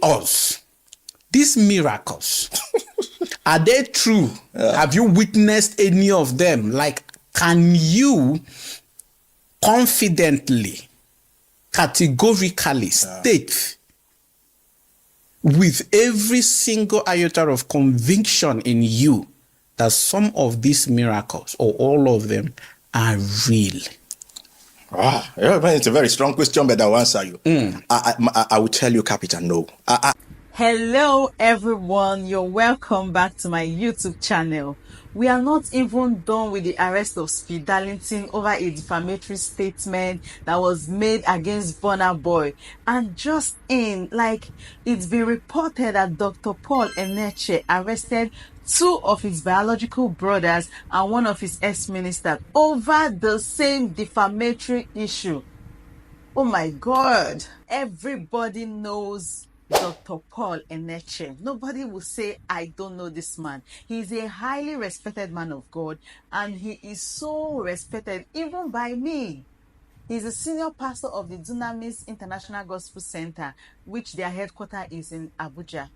us these miracles. Are they true? Have you witnessed any of them? Like, can you confidently, categorically state with every single iota of conviction in you that some of these miracles or all of them are real? It's a very strong question, but I'll answer you. I will tell you, Captain, no. Hello everyone, you're welcome back to my YouTube channel. We are not even done with the arrest of Speed Darlington over a defamatory statement that was made against Burna Boy. And just it's been reported that Dr. Paul Eneche arrested two of his biological brothers and one of his ex-ministers over the same defamatory issue. Oh my God! Everybody knows Dr. Paul Enenche. Nobody will say, I don't know this man. He's a highly respected man of God, and he is so respected even by me. He's a senior pastor of the Dunamis International Gospel Center, which their headquarters is in Abuja.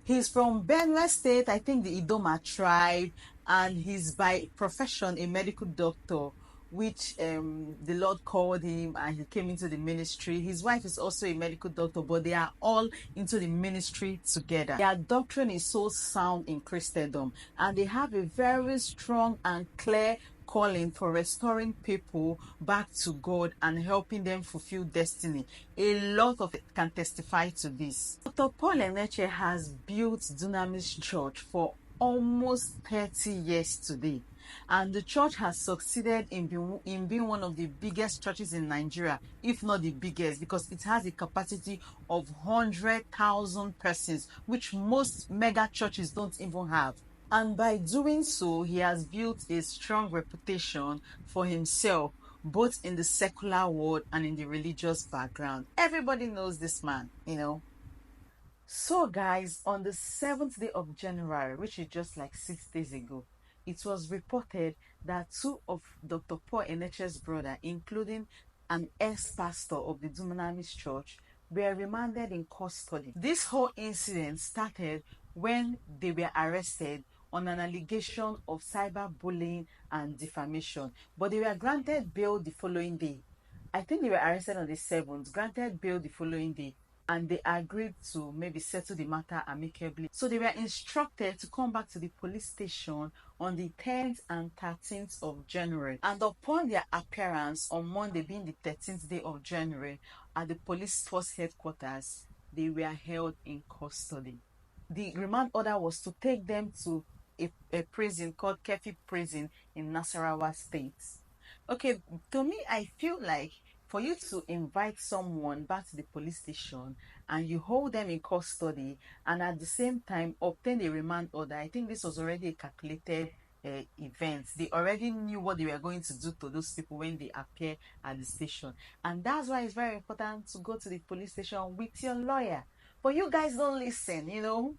He's from Benue State, I think the Idoma tribe, and he's by profession a medical doctor, which the Lord called him and he came into the ministry. His wife is also a medical doctor, but they are all into the ministry together. Their doctrine is so sound in Christendom, and they have a very strong and clear calling for restoring people back to God and helping them fulfill destiny. A lot of it can testify to this. Dr. Paul Eneche has built Dunamis Church for almost 30 years today, and the church has succeeded in being one of the biggest churches in Nigeria, if not the biggest, because it has a capacity of 100,000 persons, which most mega churches don't even have. And by doing so, he has built a strong reputation for himself, both in the secular world and in the religious background. Everybody knows this man, you know. So guys, on the 7th day of January, which is just like 6 days ago, it was reported that two of Dr. Paul Eneche's brother, including an ex-pastor of the Dunamis Church, were remanded in custody. This whole incident started when they were arrested on an allegation of cyberbullying and defamation, but they were granted bail the following day. I think they were arrested on the 7th, granted bail the following day, and they agreed to maybe settle the matter amicably. So they were instructed to come back to the police station on the 10th and 13th of January. And upon their appearance on Monday, being the 13th day of January, at the police force headquarters, they were held in custody. The remand order was to take them to a prison called Kefi Prison in Nasarawa State. Okay, to me, I feel like for you to invite someone back to the police station and you hold them in custody and at the same time obtain a remand order, I think this was already a calculated event. They already knew what they were going to do to those people when they appear at the station. And that's why it's very important to go to the police station with your lawyer. But you guys don't listen, you know.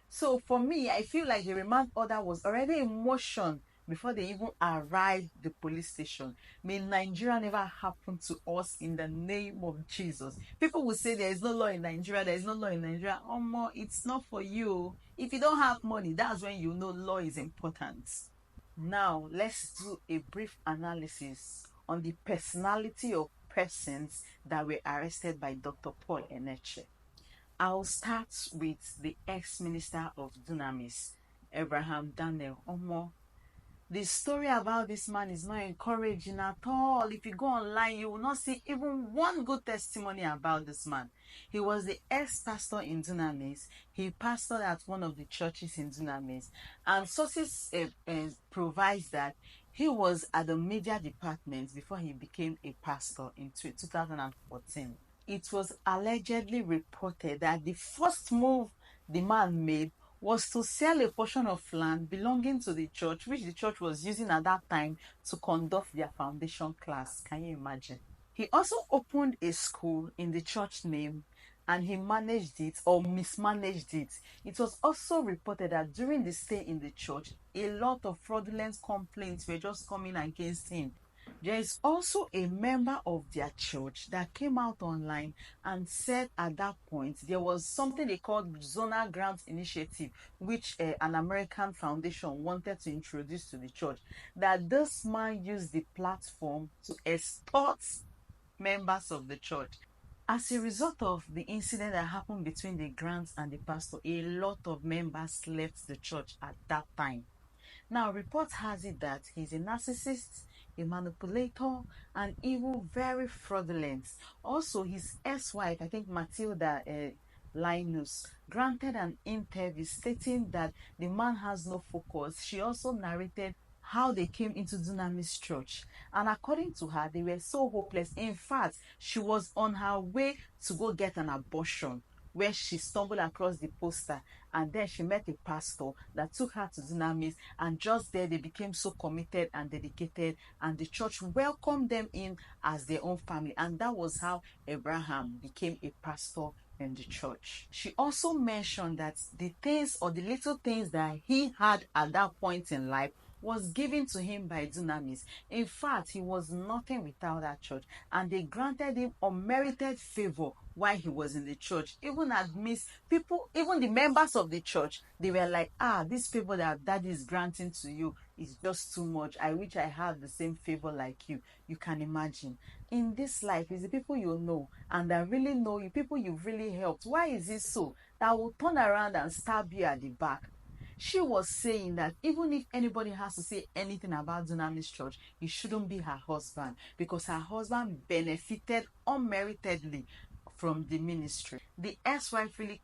So for me, I feel like the remand order was already in motion before they even arrived the police station. May Nigeria never happen to us in the name of Jesus. People will say there is no law in Nigeria, there is no law in Nigeria. Oh, it's not for you. If you don't have money, that's when you know law is important. Now, let's do a brief analysis on the personality of persons that were arrested by Dr. Paul Eneche. I'll start with the ex-minister of Dunamis, Abraham Daniel Omo. The story about this man is not encouraging at all. If you go online, you will not see even one good testimony about this man. He was the ex-pastor in Dunamis. He pastored at one of the churches in Dunamis. And sources provides that he was at the media department before he became a pastor in 2014. It was allegedly reported that the first move the man made was to sell a portion of land belonging to the church, which the church was using at that time to conduct their foundation class. Can you imagine? He also opened a school in the church name and he managed it or mismanaged it. It was also reported that during the stay in the church, a lot of fraudulent complaints were just coming against him. There is also a member of their church that came out online and said at that point there was something they called Zonal Grant Initiative, which an American foundation wanted to introduce to the church, that this man used the platform to extort members of the church. As a result of the incident that happened between the grants and the pastor, a lot of members left the church at that time. Now, report has it that he's a narcissist, a manipulator, and even very fraudulent. Also, his ex-wife, I think Matilda Linus, granted an interview stating that the man has no focus. She also narrated how they came into Dunamis Church. And according to her, they were so hopeless. In fact, she was on her way to go get an abortion, where she stumbled across the poster, and then she met a pastor that took her to Dunamis, and just there they became so committed and dedicated, and the church welcomed them in as their own family. And that was how Abraham became a pastor in the church. She also mentioned that the things or the little things that he had at that point in life was given to him by Dunamis. In fact, he was nothing without that church, and they granted him unmerited favor while he was in the church. Even amidst people, even the members of the church, they were like, this favor that daddy is granting to you is just too much. I wish I had the same favor like you. You can imagine. In this life, it's the people you know and that really know you, people you've really helped. Why is it so that will turn around and stab you at the back? She was saying that even if anybody has to say anything about Dunamis Church, it shouldn't be her husband, because her husband benefited unmeritedly from the ministry. The ex-wife really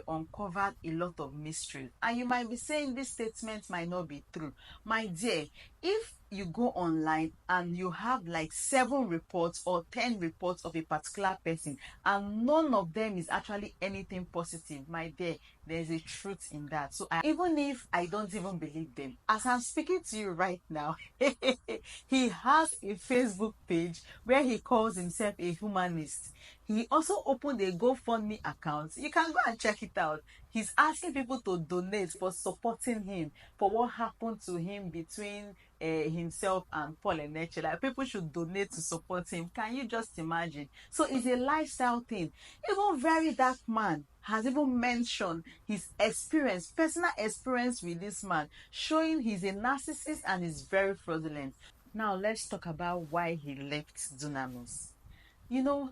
uncovered a lot of mysteries. And you might be saying this statement might not be true. My dear, if you go online and you have like 7 reports or 10 reports of a particular person and none of them is actually anything positive, my dear, there's a truth in that. So even if I don't even believe them, as I'm speaking to you right now, he has a Facebook page where he calls himself a humanist. He also opened a GoFundMe account. You can go and check it out. He's asking people to donate for supporting him for what happened to him between himself and Paul Eneche. Like, people should donate to support him. Can you just imagine? So it's a lifestyle thing. Even very dark man has even mentioned his experience, personal experience with this man, showing he's a narcissist and is very fraudulent. Now let's talk about why he left Dunamis. You know,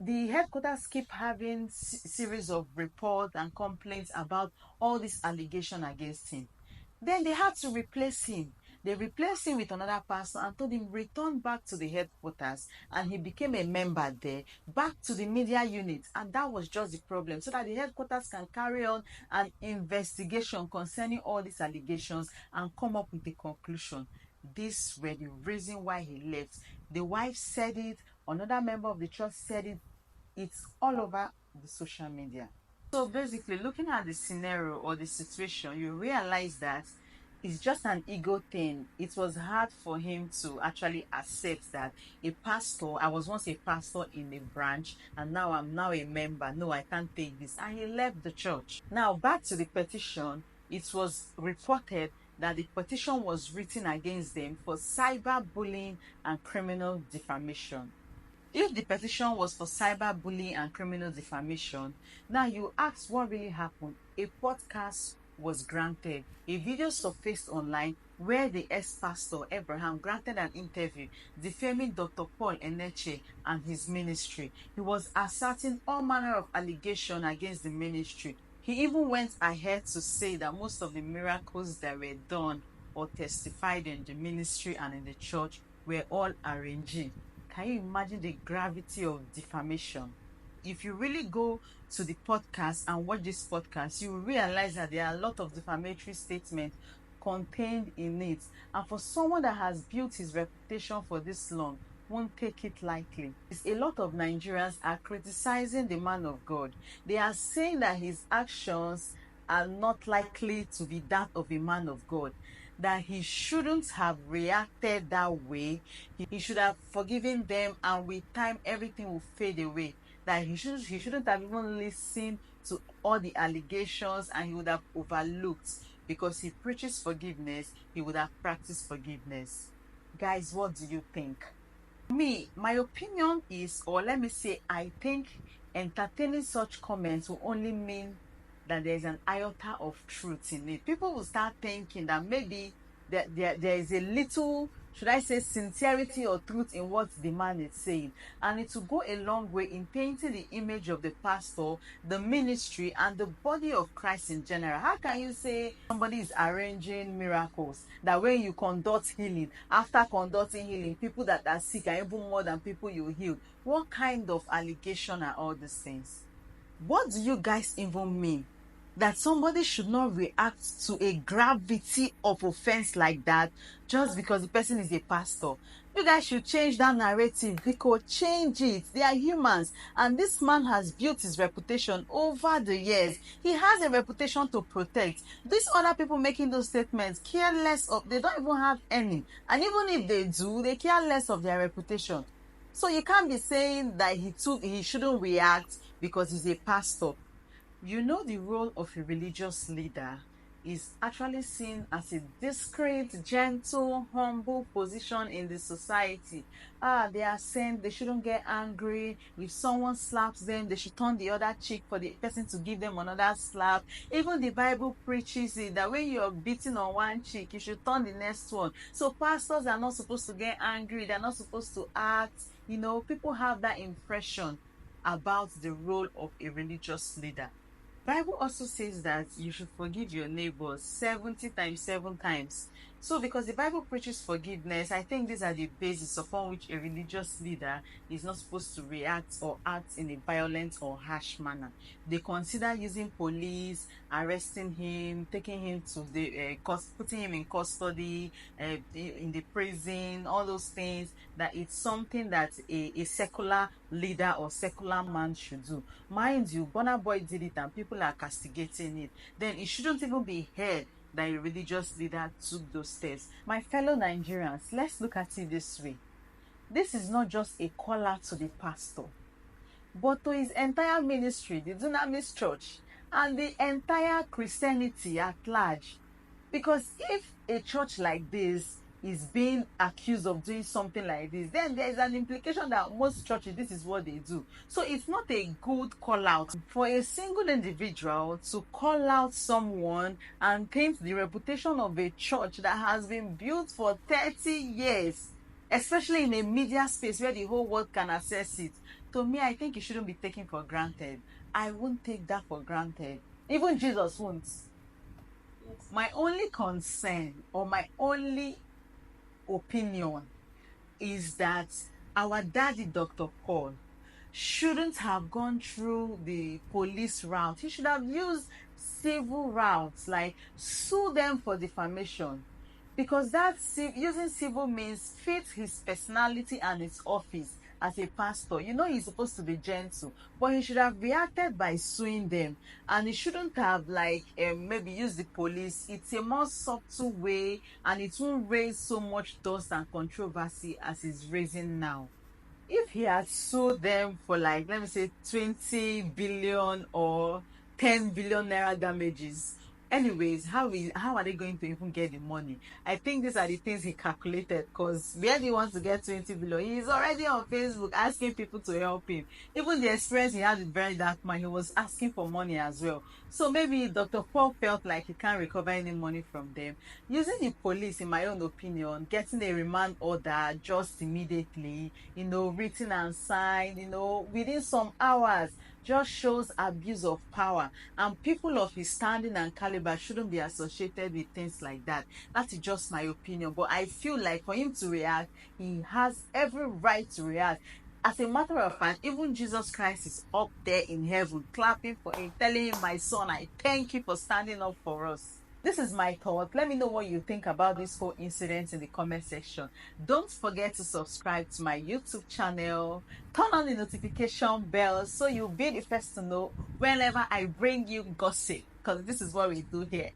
the headquarters keep having series of reports and complaints about all this allegation against him. Then they had to replace him. They replaced him with another person and told him return back to the headquarters, and he became a member there, back to the media unit. And that was just the problem, so that the headquarters can carry on an investigation concerning all these allegations and come up with a conclusion. These were the reason why he left. The wife said it, another member of the church said it. It's all over the social media. So basically, looking at the scenario or the situation, you realize that it's just an ego thing. It was hard for him to actually accept that a pastor, I was once a pastor in a branch and now I'm now a member. No, I can't take this. And he left the church. Now, back to the petition. It was reported that the petition was written against them for cyberbullying and criminal defamation. If the petition was for cyberbullying and criminal defamation, now you ask what really happened. A podcast was granted. A video surfaced online where the ex-pastor Abraham granted an interview defaming Dr. Paul Eneche and his ministry. He was asserting all manner of allegations against the ministry. He even went ahead to say that most of the miracles that were done or testified in the ministry and in the church were all arranged. Can you imagine the gravity of defamation? If you really go to the podcast and watch this podcast, you will realize that there are a lot of defamatory statements contained in it. And for someone that has built his reputation for this long, won't take it lightly. A lot of Nigerians are criticizing the man of God. They are saying that his actions are not likely to be that of a man of God, that he shouldn't have reacted that way. He should have forgiven them, and with time everything will fade away. That he shouldn't have even listened to all the allegations, and he would have overlooked, because he preaches forgiveness, he would have practiced forgiveness. Guys, what do you think? Me, my opinion is, or let me say, I think entertaining such comments will only mean that there's an iota of truth in it. People will start thinking that maybe there is a little, should I say, sincerity or truth in what the man is saying. And it will go a long way in painting the image of the pastor, the ministry, and the body of Christ in general. How can you say somebody is arranging miracles, that when you conduct healing, after conducting healing, people that are sick are even more than people you healed? What kind of allegation are all these things? What do you guys even mean? That somebody should not react to a gravity of offense like that just because the person is a pastor. You guys should change that narrative, because change it. They are humans, and this man has built his reputation over the years. He has a reputation to protect. These other people making those statements care less of, they don't even have any, and even if they do, they care less of their reputation. So you can't be saying that he shouldn't react because he's a pastor. You know, the role of a religious leader is actually seen as a discreet, gentle, humble position in the society. They are saying they shouldn't get angry. If someone slaps them, they should turn the other cheek for the person to give them another slap. Even the Bible preaches it, that when you're beating on one cheek, you should turn the next one. So pastors are not supposed to get angry. They're not supposed to act. You know, people have that impression about the role of a religious leader. Bible also says that you should forgive your neighbors 70 times 7 times. So because the Bible preaches forgiveness, I think these are the basis upon which a religious leader is not supposed to react or act in a violent or harsh manner. They consider using police, arresting him, taking him to the putting him in custody, in the prison, all those things, that it's something that a secular leader or secular man should do. Mind you, Burna Boy did it and people are castigating it. Then it shouldn't even be heard that a religious leader took those steps. My fellow Nigerians, let's look at it this way. This is not just a call out to the pastor, but to his entire ministry, the Dunamis Church, and the entire Christianity at large. Because if a church like this is being accused of doing something like this, then there is an implication that most churches, this is what they do. So it's not a good call out for a single individual to call out someone and paint the reputation of a church that has been built for 30 years, especially in a media space where the whole world can access it. To me, I think it shouldn't be taken for granted. I won't take that for granted. Even Jesus won't. My only concern, or my only opinion, is that our daddy, Dr. Paul, shouldn't have gone through the police route. He should have used civil routes, like sue them for defamation, because using civil means fits his personality and his office as a pastor. You know, he's supposed to be gentle, but he should have reacted by suing them, and he shouldn't have maybe used the police. It's a more subtle way, and it won't raise so much dust and controversy as it's raising now. If he had sued them for, let me say, 20 billion or 10 billion naira damages, anyways, how are they going to even get the money? I think these are the things he calculated, because where he wants to get 20 billion, he's already on Facebook asking people to help him. Even the experience he had with Very Dark Man, he was asking for money as well. So maybe Dr. Paul felt like he can't recover any money from them. Using the police, in my own opinion, getting a remand order just immediately, written and signed, within some hours, just shows abuse of power. And people of his standing and caliber shouldn't be associated with things like that. That is just my opinion. But I feel like for him to react, he has every right to react. As a matter of fact, even Jesus Christ is up there in heaven, clapping for him, telling him, "My son, I thank you for standing up for us." This is my thought. Let me know what you think about this whole incident in the comment section. Don't forget to subscribe to my YouTube channel. Turn on the notification bell so you'll be the first to know whenever I bring you gossip, because this is what we do here.